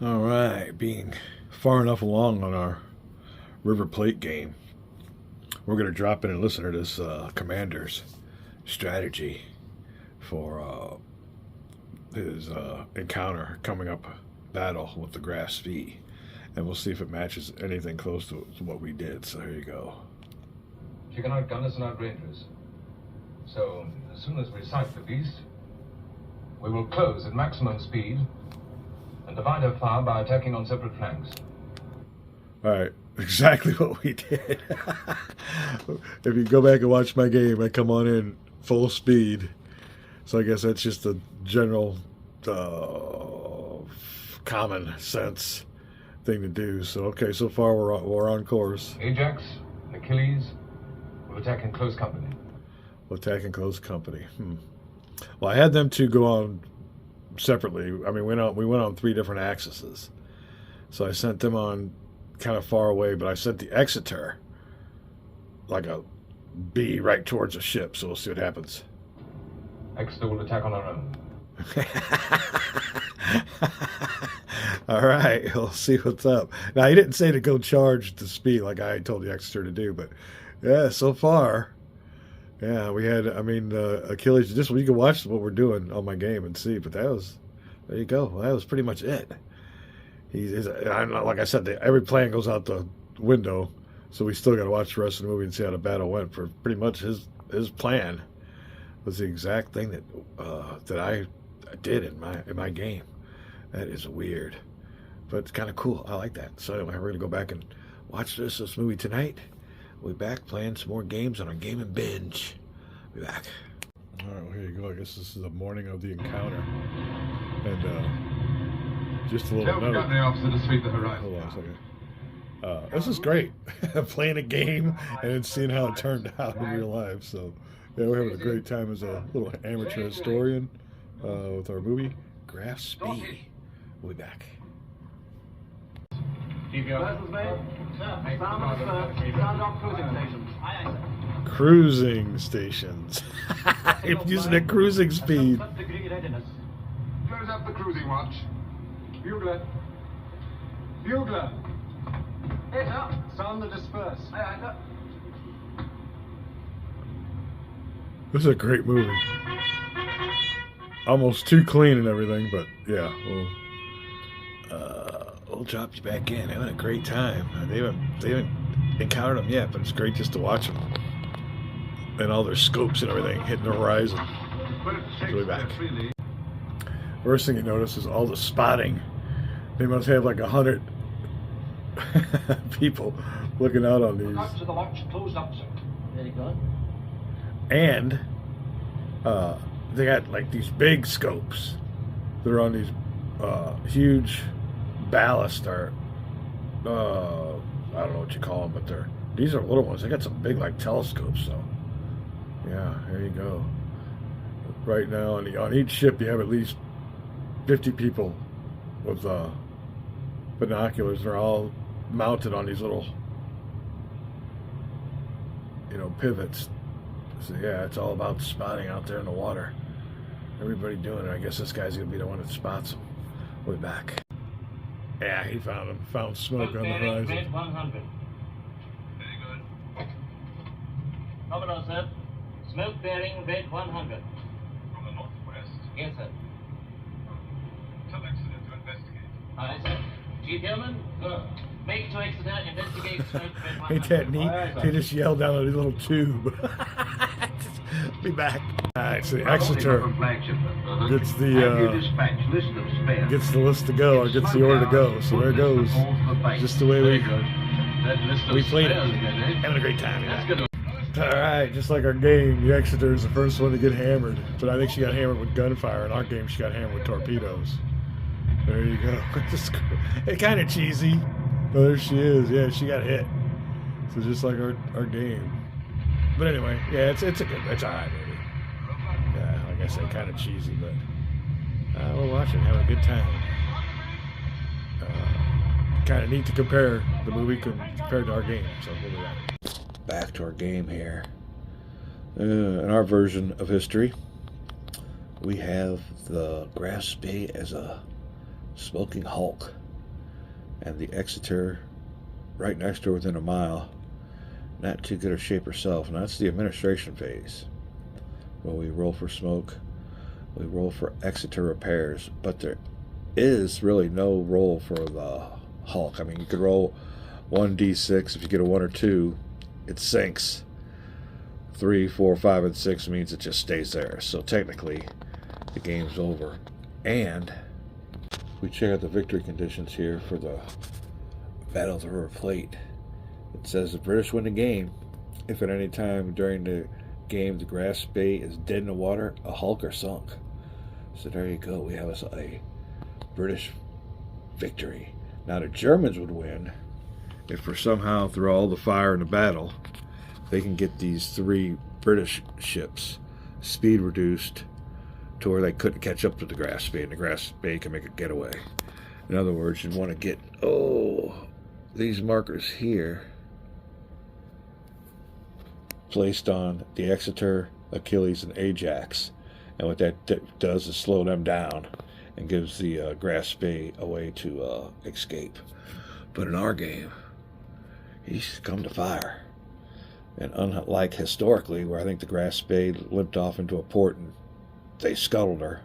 All right, being far enough along on our River Plate game, we're going to drop in and listen to this commander's strategy for his encounter coming up battle with the Grass Fee. And we'll see if it matches anything close to what we did. So here you go. She can outgun us and outrange us. So, as soon as we sight the beast, we will close at maximum speed and divide her fire by attacking on separate flanks. All right, exactly what we did. If you go back and watch my game, I come on in full speed. So I guess that's just a general common sense thing to do. So okay, so far we're on course. Ajax and Achilles will attack in close company. We'll attack in close company. Well, I had them two go on separately. I mean, we went on 3 different axes. So I sent them on kind of far away, but I sent the Exeter like a bee right towards the ship. So we'll see what happens. Exeter will attack on her own. All right, we'll see what's up. Now, he didn't say to go charge the speed like I told the Exeter to do, but yeah, so far, yeah, we had, I mean, Achilles, just you can watch what we're doing on my game and see, but that was, there you go. Well, that was pretty much it. I'm not, like I said, every plan goes out the window, so we still got to watch the rest of the movie and see how the battle went. For pretty much his plan was the exact thing that I did in my game. That is weird, but it's kind of cool. I like that. So anyway, we're going to go back and watch this movie tonight. We'll be back playing some more games on our Game and Binge. Be back. All right, well, here you go. I guess this is the morning of the encounter. And just a little note. Got the officer to sweep the horizon. Hold on a second. This is great. Playing a game and then seeing how it turned out in real life. So, yeah, we're having a great time as a little amateur historian with our movie, Grass Fee. We'll be back. Keep your vessels, mate. Cruising stations. I'm using a cruising speed. Close up the cruising watch. Bugler. Bugler. Hit up. Sound the disperse. This is a great movie. Almost too clean and everything, but yeah, we'll drop you back in. Having a great time. They haven't encountered them yet, but it's great just to watch them and all their scopes and everything hitting the horizon. So we'll be back. First thing you notice is all the spotting. They must have like 100 people looking out on these. Up to the watch, closed up, sir. Very good. And they got like these big scopes that are on these huge ballast or I don't know what you call them, but these are little ones. They got some big like telescopes. So yeah, there you go. Right now on each ship you have at least 50 people with binoculars. They're all mounted on these little pivots. So yeah, it's all about spotting out there in the water. Everybody doing it. I guess this guy's gonna be the one that spots them. We'll be back. Yeah, he found him. Found smoke on the horizon. Red 100. Very good. Commodore, sir. Smoke bearing red 100. From the northwest. Yes, sir. Tell Exeter to investigate. Aye, sir. Chief Hillman, make to Exeter investigate smoke red 100. Ain't that neat? They just yelled down a little tube. Be back. Alright, so Exeter gets the list to go, or gets the order to go. So there it goes. Just the way we played it. Having a great time. Alright, just like our game, the Exeter is the first one to get hammered. But I think she got hammered with gunfire. In our game, she got hammered with torpedoes. There you go. It's kind of cheesy. But there she is. Yeah, she got hit. So just like our game. But anyway, yeah, it's alright, maybe. Yeah, like I said, kind of cheesy, but we're watching, having a good time. Kind of neat to compare the movie compared to our game. So we'll do that. Back to our game here. In our version of history, we have the Grass Fee as a smoking hulk. and the Exeter right next to her within a mile. Not too good a shape herself. And that's the administration phase, where we roll for smoke, we roll for Exeter repairs, but there is really no roll for the Hulk. I mean, you could roll 1d6. If you get a 1 or 2, it sinks. 3, 4, 5, and 6 means it just stays there. So technically, the game's over. And we check out the victory conditions here for the Battle of the River Plate. It says the British win the game if at any time during the game the grass bay is dead in the water, a hulk, or sunk. So there you go. We have a British victory. Now the Germans would win if for somehow through all the fire in the battle they can get these 3 British ships speed reduced to where they couldn't catch up to the grass bay, and the grass bay can make a getaway. In other words, you'd want to get these markers here placed on the Exeter, Achilles, and Ajax, and what that does is slow them down and gives the grass bay a way to escape. But in our game, he's come to fire, and unlike historically, where I think the grass bay limped off into a port and they scuttled her,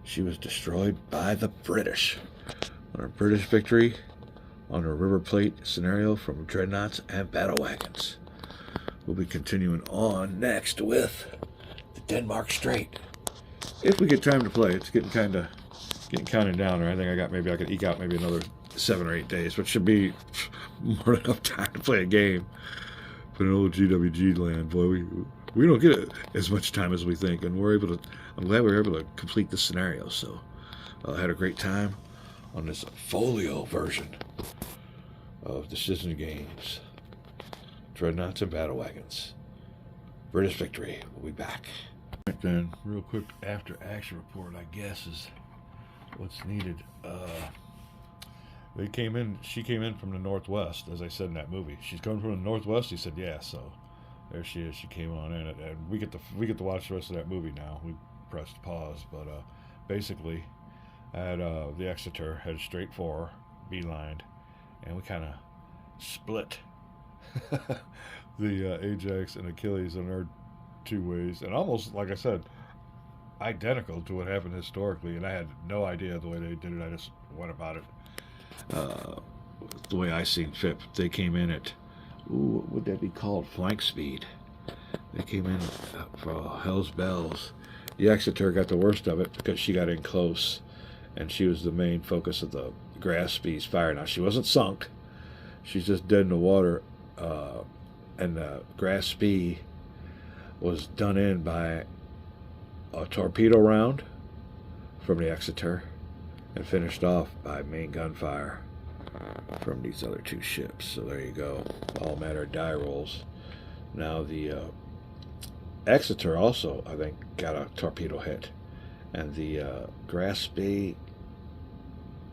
she was destroyed by the British. On a British victory on a River Plate scenario from Dreadnoughts and Battle Wagons. We'll be continuing on next with the Denmark Strait. If we get time to play, it's getting counted down. Or I think I could eke out maybe another 7 or 8 days, which should be more than enough time to play a game. But in old GWG land, boy, we don't get as much time as we think, and I'm glad we were able to complete this scenario. So I had a great time on this folio version of Decision Games, Dreadnoughts and Battle Wagons. British victory. We'll be back. Right then, real quick after action report, I guess, is what's needed. She came in from the northwest, as I said in that movie. She's coming from the northwest. He said, yeah. So there she is. She came on in, and we get to watch the rest of that movie now. We pressed pause, but basically, at the Exeter, headed straight for her, beelined, and we kind of split the Ajax and Achilles in our 2 ways, and almost, like I said, identical to what happened historically, and I had no idea the way they did it. I just went about it the way I seen fit. They came in at, what would that be called? Flank speed. They came in for hell's bells. The Exeter got the worst of it because she got in close, and she was the main focus of the grass bee's fire. Now, she wasn't sunk. She's just dead in the water, and the grass bee was done in by a torpedo round from the Exeter and finished off by main gunfire from these other 2 ships. So there you go. All matter of die rolls. Now the Exeter also, I think, got a torpedo hit, and the grass bee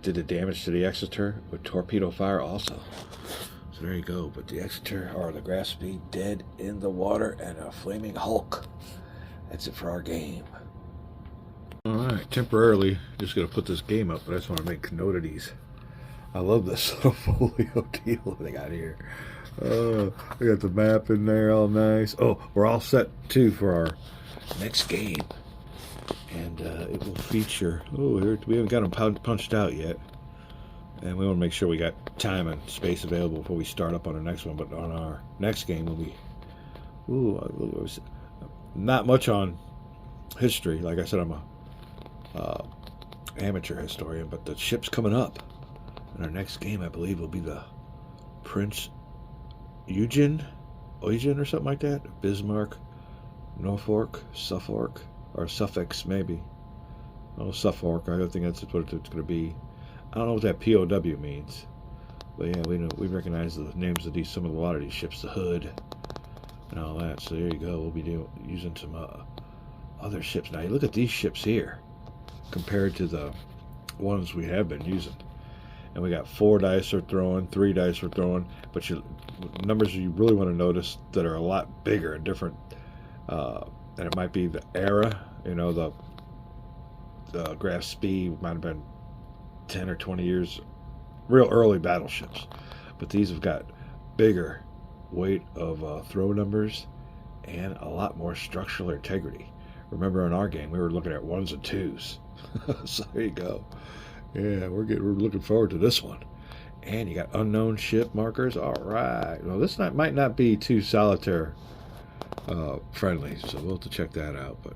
did the damage to the Exeter with torpedo fire also. So there you go. But the Exeter, or the grass bee, dead in the water, and a flaming hulk. That's it for our game. Alright, temporarily just going to put this game up, but I just want to make note of these. I love this little folio deal they got here. We got the map in there, all nice. Oh, we're all set too for our next game, and it will feature. Oh, here we haven't got them punched out yet, and we want to make sure we got time and space available before we start up on the next one. But on our next game, will be not much on history. Like I said, I'm a amateur historian, but the ship's coming up. And our next game, I believe, will be the Prince Eugen or something like that. Bismarck, Norfolk, Suffolk, or Suffolk maybe. Oh, Suffolk. I don't think that's what it's going to be. I don't know what that POW means, but yeah, we recognize the names of a lot of these ships, the Hood, and all that. So there you go. We'll be using some other ships. Now you look at these ships here compared to the ones we have been using, and we got 4 dice we're throwing, 3 dice we're throwing, but numbers you really want to notice that are a lot bigger and different, and it might be the era. The graph speed might have been 10 or 20 years real early battleships. But these have got bigger weight of throw numbers and a lot more structural integrity. Remember in our game, we were looking at 1s and 2s. So there you go. Yeah, we're looking forward to this one. And you got unknown ship markers. All right. Well, this might not be too solitaire friendly, so we'll have to check that out. But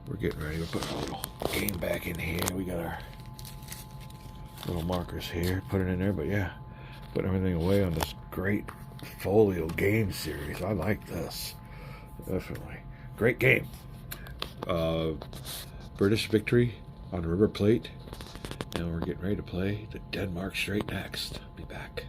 we're getting ready to put a little game back in here. We got our little markers here. Put it in there. But yeah, putting everything away on this great folio game series. I like this. Definitely. Great game. British victory on the River Plate. And we're getting ready to play the Denmark Strait next. Be back.